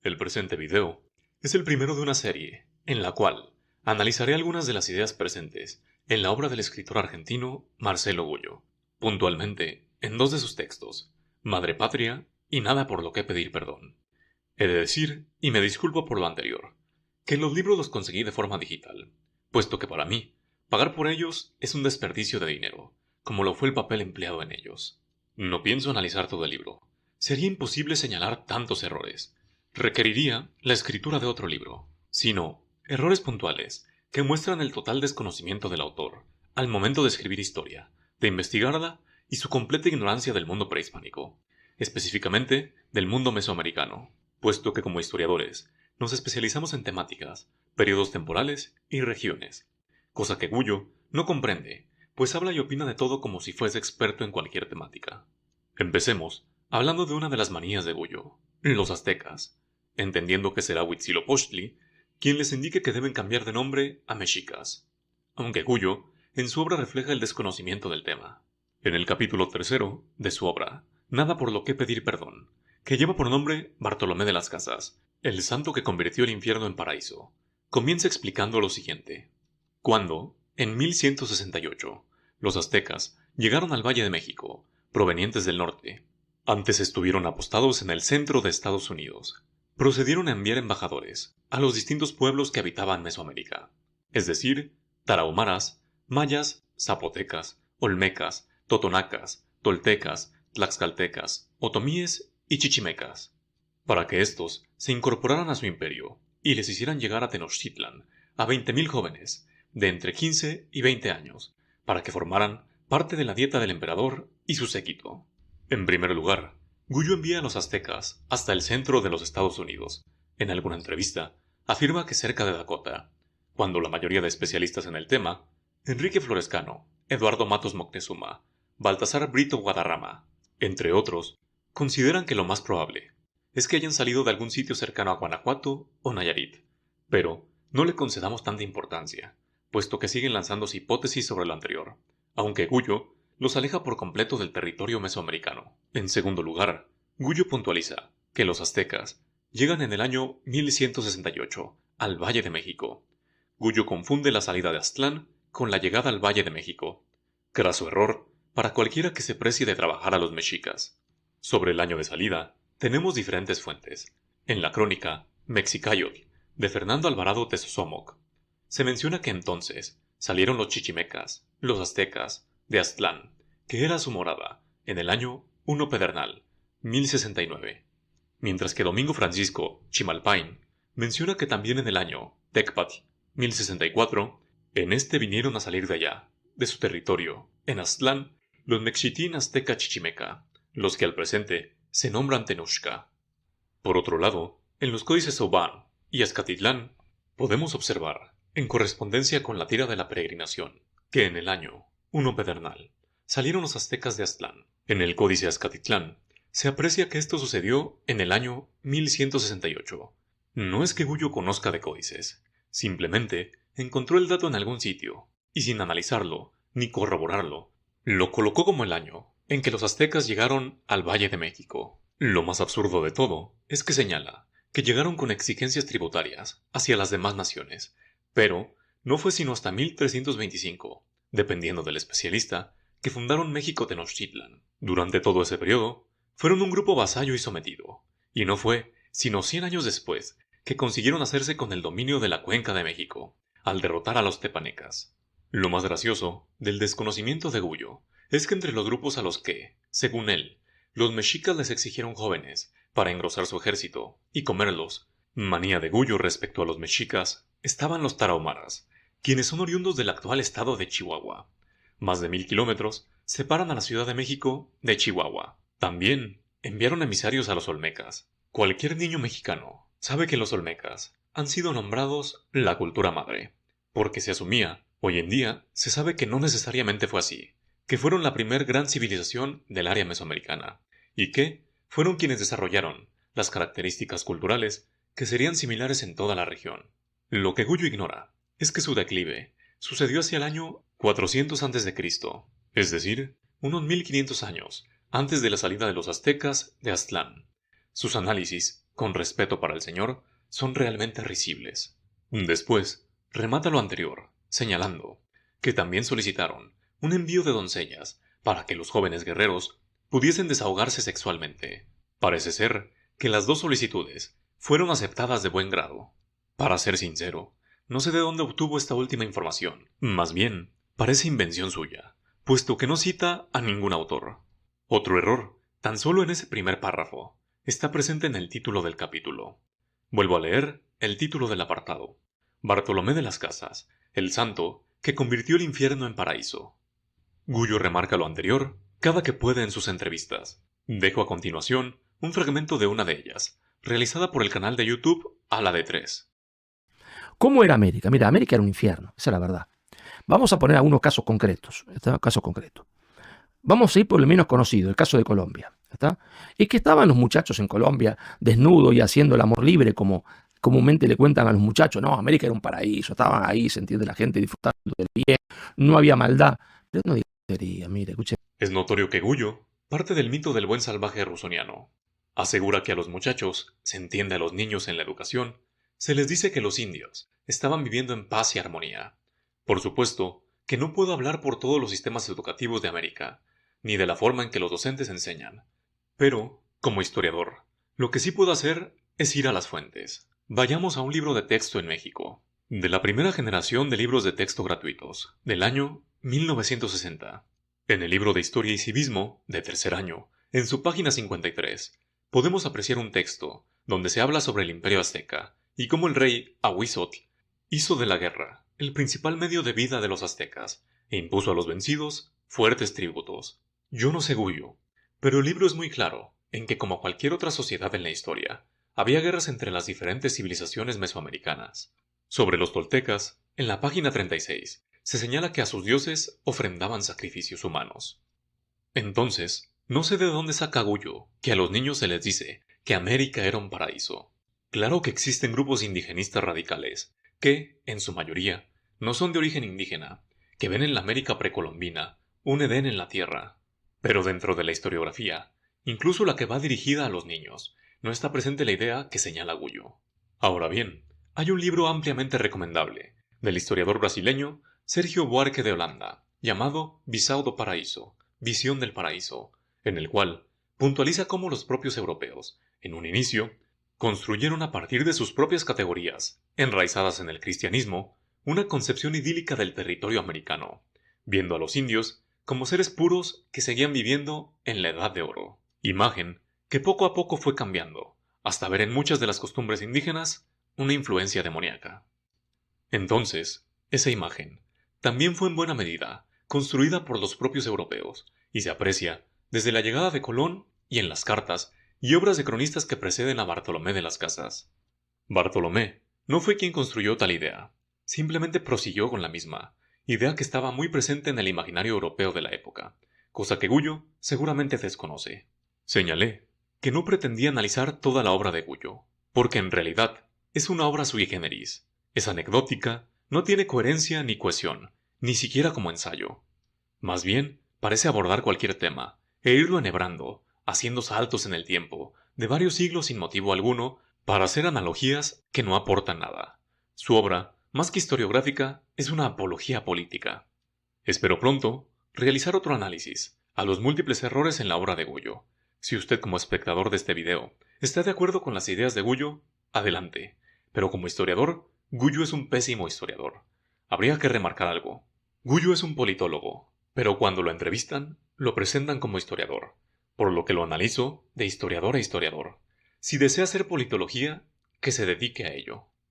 El presente video es el primero de una serie en la cual analizaré algunas de las ideas presentes en la obra del escritor argentino Marcelo Gullo, puntualmente en dos de sus textos, Madre Patria y Nada por lo que pedir perdón. He de decir, y me disculpo por lo anterior, que los libros los conseguí de forma digital, puesto que para mí, pagar por ellos es un desperdicio de dinero, como lo fue el papel empleado en ellos. No pienso analizar todo el libro. Sería imposible señalar tantos errores. Requeriría la escritura de otro libro, sino errores puntuales que muestran el total desconocimiento del autor al momento de escribir historia, de investigarla y su completa ignorancia del mundo prehispánico, específicamente del mundo mesoamericano, puesto que como historiadores nos especializamos en temáticas, periodos temporales y regiones, cosa que Gullo no comprende, pues habla y opina de todo como si fuese experto en cualquier temática. Empecemos hablando de una de las manías de Gullo, los aztecas, entendiendo que será Huitzilopochtli quien les indique que deben cambiar de nombre a mexicas, aunque Gullo en su obra refleja el desconocimiento del tema. En el capítulo 3 de su obra, Nada por lo que pedir perdón, que lleva por nombre Bartolomé de las Casas, el santo que convirtió el infierno en paraíso, comienza explicando lo siguiente. Cuando, en 1168, los aztecas llegaron al Valle de México, provenientes del norte, antes estuvieron apostados en el centro de Estados Unidos, procedieron a enviar embajadores a los distintos pueblos que habitaban Mesoamérica, es decir, tarahumaras, mayas, zapotecas, olmecas, totonacas, toltecas, tlaxcaltecas, otomíes y chichimecas, para que éstos se incorporaran a su imperio y les hicieran llegar a Tenochtitlan a 20.000 jóvenes de entre 15 y 20 años, para que formaran parte de la dieta del emperador y su séquito. En primer lugar, Gullo envía a los aztecas hasta el centro de los Estados Unidos. En alguna entrevista, afirma que cerca de Dakota, cuando la mayoría de especialistas en el tema, Enrique Florescano, Eduardo Matos Moctezuma, Baltasar Brito Guadarrama, entre otros, consideran que lo más probable es que hayan salido de algún sitio cercano a Guanajuato o Nayarit, pero no le concedamos tanta importancia, puesto que siguen lanzándose hipótesis sobre lo anterior, aunque Gullo los aleja por completo del territorio mesoamericano. En segundo lugar, Gullo puntualiza que los aztecas llegan en el año 1168 al Valle de México. Gullo confunde la salida de Aztlán con la llegada al Valle de México. Craso error para cualquiera que se precie de trabajar a los mexicas. Sobre el año de salida, tenemos diferentes fuentes. En la crónica Mexicayotl de Fernando Alvarado Tezosomoc, se menciona que entonces salieron los chichimecas, los aztecas, de Aztlán, que era su morada, en el año 1 Pedernal, 1069, mientras que Domingo Francisco Chimalpain menciona que también en el año Tecpatl, 1064, en este vinieron a salir de allá, de su territorio, en Aztlán, los mexitín azteca chichimeca, los que al presente se nombran Tenochca. Por otro lado, en los códices Oban y Azcatitlán, podemos observar, en correspondencia con la tira de la peregrinación, que en el año 1 Pedernal salieron los aztecas de Aztlán. En el códice Azcatitlán se aprecia que esto sucedió en el año 1168. No es que Gullo conozca de códices, simplemente encontró el dato en algún sitio, y sin analizarlo ni corroborarlo, lo colocó como el año en que los aztecas llegaron al Valle de México. Lo más absurdo de todo es que señala que llegaron con exigencias tributarias hacia las demás naciones, pero no fue sino hasta 1325, dependiendo del especialista, que fundaron México Tenochtitlan. Durante todo ese periodo, fueron un grupo vasallo y sometido, y no fue sino 100 años después que consiguieron hacerse con el dominio de la Cuenca de México, al derrotar a los tepanecas. Lo más gracioso del desconocimiento de Gullo es que entre los grupos a los que, según él, los mexicas les exigieron jóvenes para engrosar su ejército y comerlos, manía de Gullo respecto a los mexicas, estaban los tarahumaras, quienes son oriundos del actual estado de Chihuahua. Más de 1000 kilómetros separan a la Ciudad de México de Chihuahua. También enviaron emisarios a los olmecas. Cualquier niño mexicano sabe que los olmecas han sido nombrados la cultura madre, porque se asumía, hoy en día se sabe que no necesariamente fue así, que fueron la primer gran civilización del área mesoamericana, y que fueron quienes desarrollaron las características culturales que serían similares en toda la región. Lo que Gullo ignora es que su declive sucedió hacia el año 400 a.C., es decir, unos 1500 años antes de la salida de los aztecas de Aztlán. Sus análisis con respeto para el señor, son realmente risibles. Después, remata lo anterior, señalando que también solicitaron un envío de doncellas para que los jóvenes guerreros pudiesen desahogarse sexualmente. Parece ser que las dos solicitudes fueron aceptadas de buen grado. Para ser sincero, no sé de dónde obtuvo esta última información. Más bien, parece invención suya, puesto que no cita a ningún autor. Otro error, tan solo en ese primer párrafo, está presente en el título del capítulo. Vuelvo a leer el título del apartado. Bartolomé de las Casas, el santo que convirtió el infierno en paraíso. Gullo remarca lo anterior cada que puede en sus entrevistas. Dejo a continuación un fragmento de una de ellas, realizada por el canal de YouTube A la de Tres. ¿Cómo era América? Mira, América era un infierno, esa es la verdad. Vamos a poner algunos casos concretos. Casos concretos. Vamos a ir por el menos conocido, el caso de Colombia. ¿Está? Es que estaban los muchachos en Colombia desnudos y haciendo el amor libre, como comúnmente le cuentan a los muchachos. No, América era un paraíso, estaban ahí, se entiende, la gente disfrutando del bien, no había maldad. Pero no diría, mire, escuche. Es notorio que Gullo parte del mito del buen salvaje rusoniano. Asegura que a los muchachos, se entiende a los niños en la educación, se les dice que los indios estaban viviendo en paz y armonía. Por supuesto que no puedo hablar por todos los sistemas educativos de América, ni de la forma en que los docentes enseñan. Pero, como historiador, lo que sí puedo hacer es ir a las fuentes. Vayamos a un libro de texto en México, de la primera generación de libros de texto gratuitos, del año 1960. En el libro de Historia y Civismo, de tercer año, en su página 53, podemos apreciar un texto donde se habla sobre el imperio azteca y cómo el rey Ahuizotl hizo de la guerra el principal medio de vida de los aztecas e impuso a los vencidos fuertes tributos. Yo no sé Gullo, pero el libro es muy claro en que, como cualquier otra sociedad en la historia, había guerras entre las diferentes civilizaciones mesoamericanas. Sobre los toltecas, en la página 36, se señala que a sus dioses ofrendaban sacrificios humanos. Entonces, no sé de dónde saca Gullo que a los niños se les dice que América era un paraíso. Claro que existen grupos indigenistas radicales que, en su mayoría, no son de origen indígena, que ven en la América precolombina un Edén en la tierra. Pero dentro de la historiografía, incluso la que va dirigida a los niños, no está presente la idea que señala Gullo. Ahora bien, hay un libro ampliamente recomendable, del historiador brasileño Sergio Buarque de Holanda, llamado Visão do Paraíso, Visión del Paraíso, en el cual puntualiza cómo los propios europeos, en un inicio, construyeron a partir de sus propias categorías, enraizadas en el cristianismo, una concepción idílica del territorio americano, viendo a los indios como seres puros que seguían viviendo en la Edad de Oro, imagen que poco a poco fue cambiando, hasta ver en muchas de las costumbres indígenas una influencia demoníaca. Entonces, esa imagen también fue en buena medida construida por los propios europeos, y se aprecia desde la llegada de Colón y en las cartas y obras de cronistas que preceden a Bartolomé de las Casas. Bartolomé no fue quien construyó tal idea, simplemente prosiguió con la misma, idea que estaba muy presente en el imaginario europeo de la época, cosa que Gullo seguramente desconoce. Señalé que no pretendía analizar toda la obra de Gullo, porque en realidad es una obra sui generis, es anecdótica, no tiene coherencia ni cohesión, ni siquiera como ensayo. Más bien, parece abordar cualquier tema, e irlo enhebrando, haciendo saltos en el tiempo, de varios siglos sin motivo alguno, para hacer analogías que no aportan nada. Su obra, más que historiográfica, es una apología política. Espero pronto realizar otro análisis a los múltiples errores en la obra de Gullo. Si usted, como espectador de este video, está de acuerdo con las ideas de Gullo, adelante. Pero como historiador, Gullo es un pésimo historiador. Habría que remarcar algo. Gullo es un politólogo, pero cuando lo entrevistan, lo presentan como historiador, por lo que lo analizo de historiador a historiador. Si desea hacer politología, que se dedique a ello.